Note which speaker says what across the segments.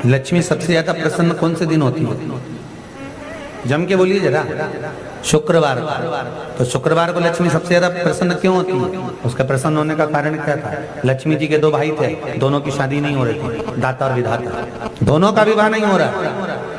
Speaker 1: लक्ष्मी सबसे ज्यादा प्रसन्न कौन से दिन होती है? जम के बोलिए जरा। शुक्रवार। तो शुक्रवार को लक्ष्मी सबसे ज्यादा प्रसन्न क्यों होती है? उसका प्रसन्न होने का कारण क्या था? लक्ष्मी जी के दो भाई थे, दोनों की शादी नहीं हो रही थी, दाता और विधाता, दोनों का विवाह नहीं हो रहा।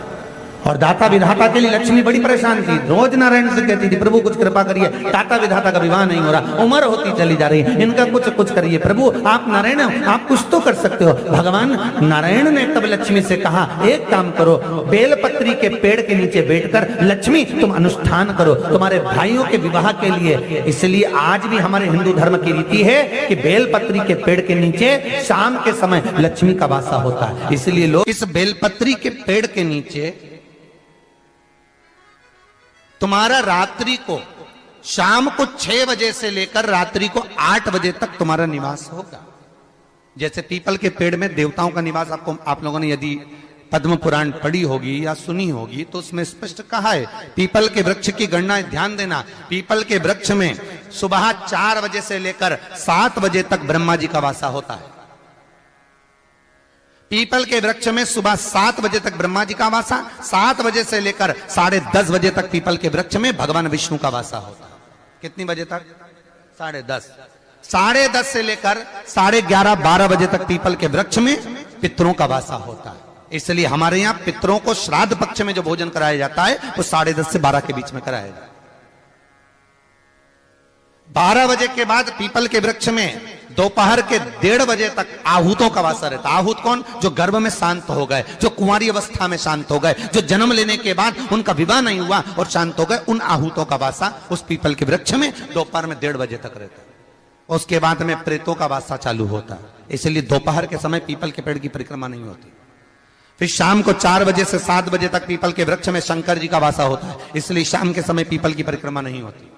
Speaker 1: और दाता विधाता के लिए लक्ष्मी बड़ी परेशान थी, रोज नारायण से कहती थी प्रभु कुछ कृपा करिए, दाता विधाता का विवाह नहीं हो रहा, उम्र होती चली जा रही है, इनका कुछ करिए प्रभु, आप नारायण आप कुछ तो कर सकते हो। भगवान नारायण ने तब लक्ष्मी से कहा एक काम करो, बेलपत्री के पेड़ के नीचे बैठकर लक्ष्मी तुम अनुष्ठान करो तुम्हारे भाइयों के विवाह के लिए। इसलिए आज भी हमारे हिंदू धर्म की रीति है कि बेलपत्री के पेड़ के नीचे शाम के समय लक्ष्मी का वासा होता है। इसलिए लोग इस बेलपत्री के पेड़ के नीचे तुम्हारा रात्रि को शाम को 6 बजे से लेकर रात्रि को 8 बजे तक तुम्हारा निवास होगा। जैसे पीपल के पेड़ में देवताओं का निवास, आपको आप लोगों ने यदि पद्म पुराण पढ़ी होगी या सुनी होगी तो उसमें स्पष्ट कहा है, पीपल के वृक्ष की गणना ध्यान देना, पीपल के वृक्ष में सुबह 4 बजे से लेकर 7 बजे तक ब्रह्मा जी का वासा होता है। पीपल के वृक्ष में सुबह 7 बजे तक ब्रह्मा जी का वासा, 7 बजे से लेकर 10:30 बजे तक पीपल के वृक्ष में भगवान विष्णु का वासा होता है। कितनी बजे तक? 10:30। 10:30 से लेकर 11:30-12 बजे तक पीपल के वृक्ष में पितरों का वासा होता है। इसलिए हमारे यहाँ पितरों को श्राद्ध पक्ष में जो भोजन कराया जाता है वो 10:30 से 12 के बीच में कराया जाता है। 12 बजे के बाद पीपल के वृक्ष में दोपहर के 1:30 बजे तक आहूतों का वासा रहता है। आहूत कौन? जो गर्भ में शांत हो गए, जो कुंवारी अवस्था में शांत हो गए, जो जन्म लेने के बाद उनका विवाह नहीं हुआ और शांत हो गए, उन आहूतों का वासा उस पीपल के वृक्ष में दोपहर में 1:30 बजे तक रहता है। उसके बाद में प्रेतों का वासा चालू होता है। इसलिए दोपहर के समय पीपल के पेड़ की परिक्रमा नहीं होती। फिर शाम को 4 बजे से 7 बजे तक पीपल के वृक्ष में शंकर जी का वासा होता है। इसलिए शाम के समय पीपल की परिक्रमा नहीं होती।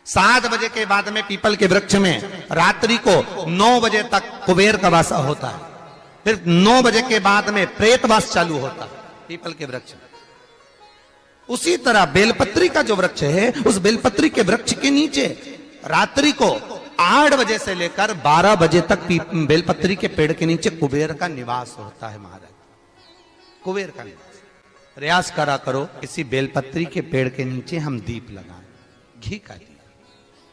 Speaker 1: 7 बजे के बाद में पीपल के वृक्ष में रात्रि को 9 बजे तक कुबेर का वासा होता है। फिर 9 बजे के बाद में प्रेतवास चालू होता है पीपल के वृक्ष में। उसी तरह बेलपत्री का जो वृक्ष है, उस बेलपत्री के वृक्ष के नीचे रात्रि को 8 बजे से लेकर 12 बजे तक बेलपत्री के पेड़ के नीचे कुबेर का निवास होता है। महाराज, कुबेर का निवास। प्रयास करा करो किसी बेलपत्री के पेड़ के नीचे हम दीप लगाएं, घी का दीप।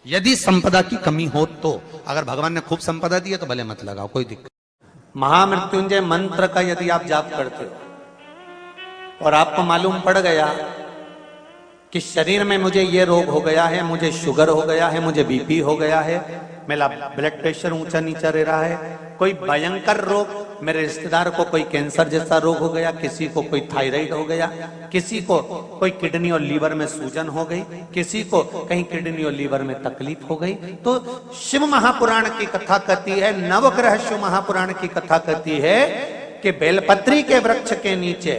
Speaker 1: यदि संपदा की कमी हो तो, अगर भगवान ने खूब संपदा दी है तो भले मत लगाओ, कोई दिक्कत। महामृत्युंजय मंत्र का यदि आप जाप करते हो और आपको मालूम पड़ गया कि शरीर में मुझे ये रोग हो गया है, मुझे शुगर हो गया है, मुझे बीपी हो गया है, मेरा ब्लड प्रेशर ऊंचा नीचा रह रहा है, कोई भयंकर रोग, मेरे रिश्तेदार को कोई कैंसर जैसा रोग हो गया, किसी को कोई थायराइड हो गया, किसी को कोई किडनी और लीवर में सूजन हो गई, किसी को कहीं किडनी और लीवर में तकलीफ हो गई, तो शिव महापुराण की कथा कहती है, नवग्रह शिव महापुराण की कथा कहती है कि बेलपत्री के वृक्ष के नीचे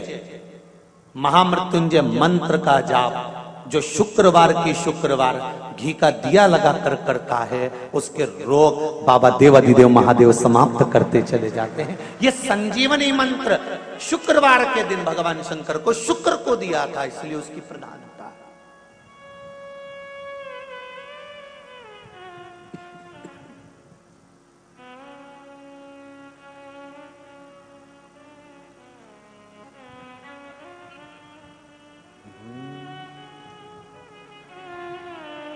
Speaker 1: महामृत्युंजय मंत्र का जाप जो शुक्रवार की शुक्रवार घी का दिया लगा कर करता है, उसके रोग बाबा देवाधिदेव महादेव समाप्त करते चले जाते हैं। ये संजीवनी मंत्र शुक्रवार के दिन भगवान शंकर को शुक्र को दिया था, इसलिए उसकी प्रधानता।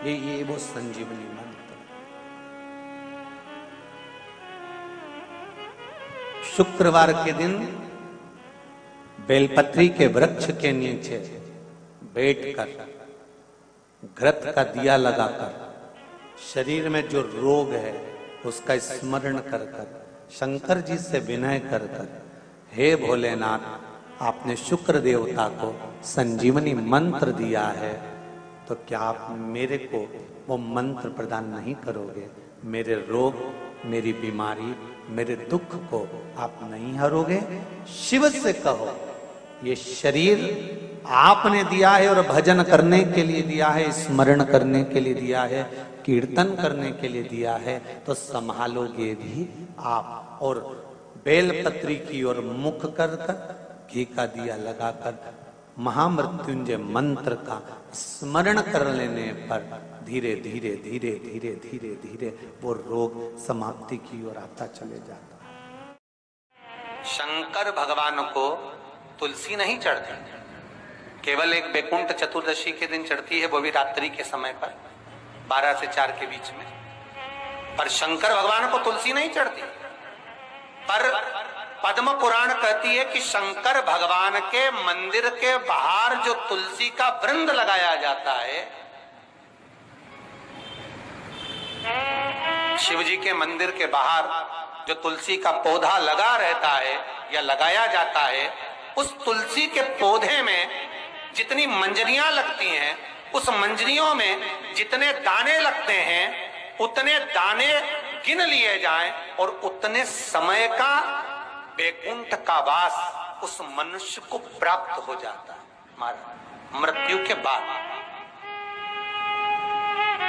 Speaker 1: ये वो संजीवनी मंत्र। शुक्रवार के दिन बेलपत्री के वृक्ष के नीचे बैठकर घृत का दिया लगाकर शरीर में जो रोग है उसका स्मरण कर कर शंकर जी से विनय कर कर, हे भोलेनाथ, आपने शुक्र देवता को संजीवनी मंत्र दिया है, तो क्या आप मेरे को वो मंत्र प्रदान नहीं करोगे? मेरे रोग, मेरी बीमारी, मेरे दुख को आप नहीं हरोगे? शिव से कहो, ये शरीर आपने दिया है और भजन करने के लिए दिया है, स्मरण करने के लिए दिया है, कीर्तन करने के लिए दिया है, तो संभालोगे भी आप। और बेलपत्री की ओर मुख कर कर घी का दिया लगाकर महामृत्युंजय मंत्र का स्मरण कर लेने पर धीरे धीरे धीरे धीरे धीरे धीरे वो रोग समाप्ति की ओर आता चले जाता है। शंकर भगवान को तुलसी नहीं चढ़ती, केवल एक बैकुंठ चतुर्दशी के दिन चढ़ती है, वो भी रात्रि के समय पर 12 से 4 के बीच में। पर शंकर भगवान को तुलसी नहीं चढ़ती। पर पद्म पुराण कहती है कि शंकर भगवान के मंदिर के बाहर जो तुलसी का वृंद लगाया जाता है, शिव जी के मंदिर के बाहर जो तुलसी का पौधा लगा रहता है या लगाया जाता है, उस तुलसी के पौधे में जितनी मंजरियां लगती हैं, उस मंजरियों में जितने दाने लगते हैं, उतने दाने गिन लिए जाएं और उतने समय का बैकुंठ का वास उस मनुष्य को प्राप्त हो जाता है मृत्यु के बाद।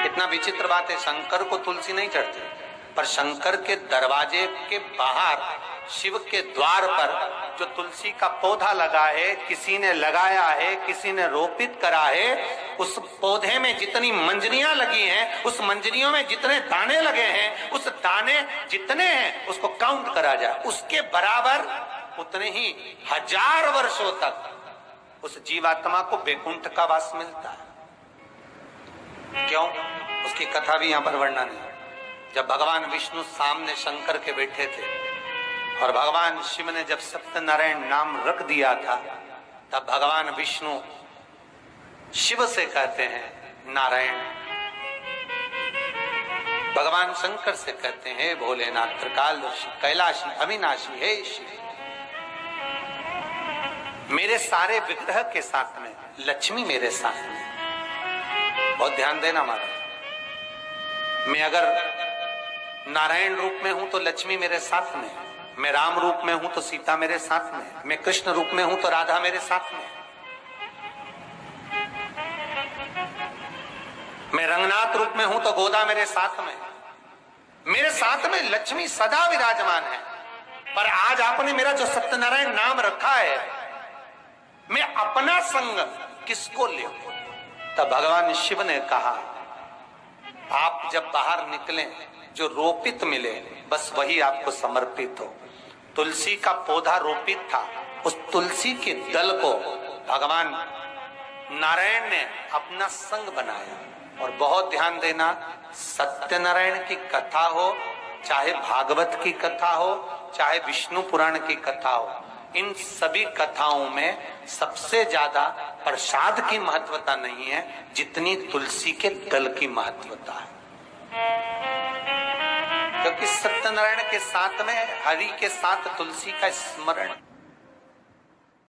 Speaker 1: कितना विचित्र बात है, शंकर को तुलसी नहीं चढ़ती, पर शंकर के दरवाजे के बाहर शिव के द्वार पर जो तुलसी का पौधा लगा है, किसी ने लगाया है, किसी ने रोपित करा है, उस पौधे में जितनी मंजरियां लगी हैं, उस मंजरियों में जितने दाने लगे हैं, उस दाने जितने हैं उसको काउंट करा जाए, उसके बराबर उतने ही 1000 वर्षों तक उस जीवात्मा को बैकुंठ का वास मिलता है। क्यों? उसकी कथा भी यहां पर वर्णन है। जब भगवान विष्णु सामने शंकर के बैठे थे और भगवान शिव ने जब सत्यनारायण नाम रख दिया था, तब भगवान विष्णु शिव से कहते हैं नारायण। भगवान शंकर से कहते हैं भोलेनाथ, त्रिकालदर्शी, कैलाशी, अविनाशी, हे शिव। मेरे सारे विग्रह के साथ में लक्ष्मी मेरे साथ में। बहुत ध्यान देना महाराज, मैं अगर नारायण रूप में हूं तो लक्ष्मी मेरे साथ में, मैं राम रूप में हूं तो सीता मेरे साथ में, मैं कृष्ण रूप में हूं तो राधा मेरे साथ में, मैं रंगनाथ रूप में हूं तो गोदा मेरे साथ में, मेरे साथ में लक्ष्मी सदा विराजमान है। पर आज आपने मेरा जो सत्यनारायण नाम रखा है, मैं अपना संग किसको ले? तब भगवान शिव ने कहा, आप जब बाहर निकले जो रोपित मिले बस वही आपको समर्पित हो। तुलसी का पौधा रोपित था, उस तुलसी के दल को भगवान नारायण ने अपना संग बनाया। और बहुत ध्यान देना, सत्यनारायण की कथा हो, चाहे भागवत की कथा हो, चाहे विष्णु पुराण की कथा हो, इन सभी कथाओं में सबसे ज्यादा प्रसाद की महत्वता नहीं है जितनी तुलसी के दल की महत्वता है। क्योंकि सत्यनारायण के साथ में हरि के साथ तुलसी का स्मरण